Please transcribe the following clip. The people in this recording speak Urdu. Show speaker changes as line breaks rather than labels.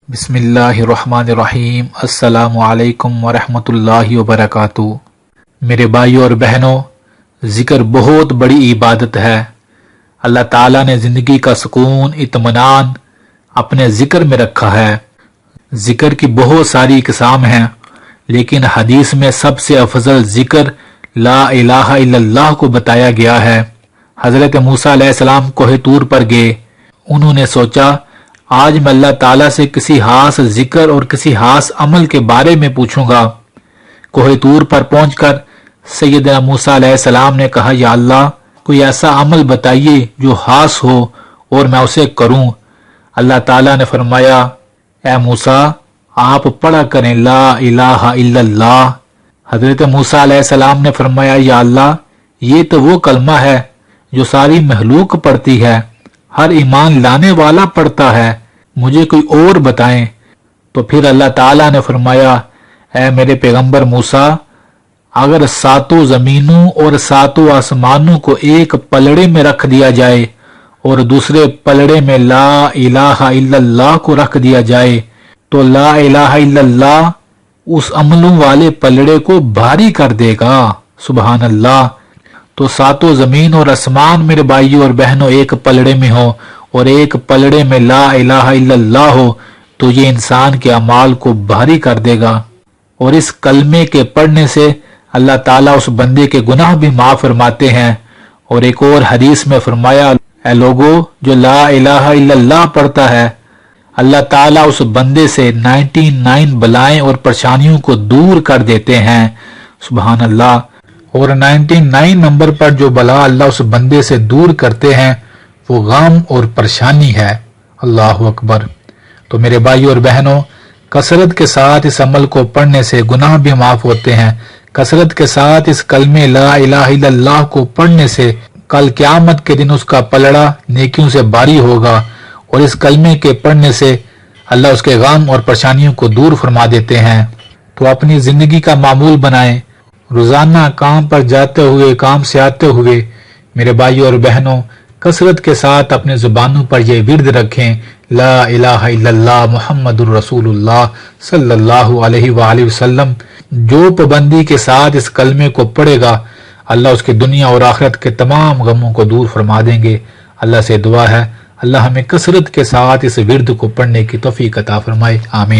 بسم اللہ الرحمن الرحیم۔ السلام علیکم ورحمۃ اللہ وبرکاتہ۔ میرے بھائیوں اور بہنوں، ذکر بہت بڑی عبادت ہے۔ اللہ تعالیٰ نے زندگی کا سکون، اطمینان اپنے ذکر میں رکھا ہے۔ ذکر کی بہت ساری اقسام ہیں، لیکن حدیث میں سب سے افضل ذکر لا الہ الا اللہ کو بتایا گیا ہے۔ حضرت موسیٰ علیہ السلام کوہ طور پر گئے۔ انہوں نے سوچا آج میں اللہ تعالیٰ سے کسی خاص ذکر اور کسی خاص عمل کے بارے میں پوچھوں گا۔ کوہ طور پر پہنچ کر سیدنا موسیٰ علیہ السلام نے کہا، یا اللہ، کوئی ایسا عمل بتائیے جو خاص ہو اور میں اسے کروں۔ اللہ تعالیٰ نے فرمایا، اے موسیٰ، آپ پڑھا کریں لا الہ الا اللہ۔ حضرت موسیٰ علیہ السلام نے فرمایا، یا اللہ، یہ تو وہ کلمہ ہے جو ساری مخلوق پڑھتی ہے، ہر ایمان لانے والا پڑھتا ہے، مجھے کوئی اور بتائیں۔ تو پھر اللہ تعالیٰ نے فرمایا، اے میرے پیغمبر موسیٰ، اگر ساتوں زمینوں اور ساتوں آسمانوں کو ایک پلڑے میں رکھ دیا جائے اور دوسرے پلڑے میں لا الہ الا اللہ کو رکھ دیا جائے تو لا الہ الا اللہ اس عملوں والے پلڑے کو بھاری کر دے گا۔ سبحان اللہ۔ تو ساتوں زمین اور آسمان میرے بھائیوں اور بہنوں ایک پلڑے میں ہو اور ایک پلڑے میں لا الہ الا اللہ ہو تو یہ انسان کے اعمال کو بھاری کر دے گا، اور اس کلمے کے پڑھنے سے اللہ تعالیٰ اس بندے کے گناہ بھی معاف فرماتے ہیں۔ اور ایک اور حدیث میں فرمایا، اے لوگو، جو لا الہ الا اللہ پڑھتا ہے، اللہ تعالیٰ اس بندے سے 99 بلائیں اور پریشانیوں کو دور کر دیتے ہیں۔ سبحان اللہ۔ اور 99 نمبر پر جو بلا اللہ اس بندے سے دور کرتے ہیں وہ غم اور پریشانی ہے۔ اللہ اکبر۔ تو میرے بھائیوں اور بہنوں، کثرت کے ساتھ اس عمل کو پڑھنے سے گناہ بھی معاف ہوتے ہیں۔ کثرت کے ساتھ اس کلمے لا الہ الا اللہ کو پڑھنے سے کل قیامت کے دن اس کا پلڑا نیکیوں سے بھاری ہوگا، اور اس کلمے کے پڑھنے سے اللہ اس کے غم اور پریشانیوں کو دور فرما دیتے ہیں۔ تو اپنی زندگی کا معمول بنائیں، روزانہ کام پر جاتے ہوئے، کام سے آتے ہوئے میرے بھائیوں اور بہنوں، کثرت کے ساتھ اپنے زبانوں پر یہ ورد رکھیں، لا الہ الا اللہ محمد الرسول اللہ صلی اللہ علیہ وآلہ وسلم۔ جو پابندی کے ساتھ اس کلمے کو پڑھے گا، اللہ اس کی دنیا اور آخرت کے تمام غموں کو دور فرما دیں گے۔ اللہ سے دعا ہے اللہ ہمیں کثرت کے ساتھ اس ورد کو پڑھنے کی توفیق عطا فرمائے، آمین۔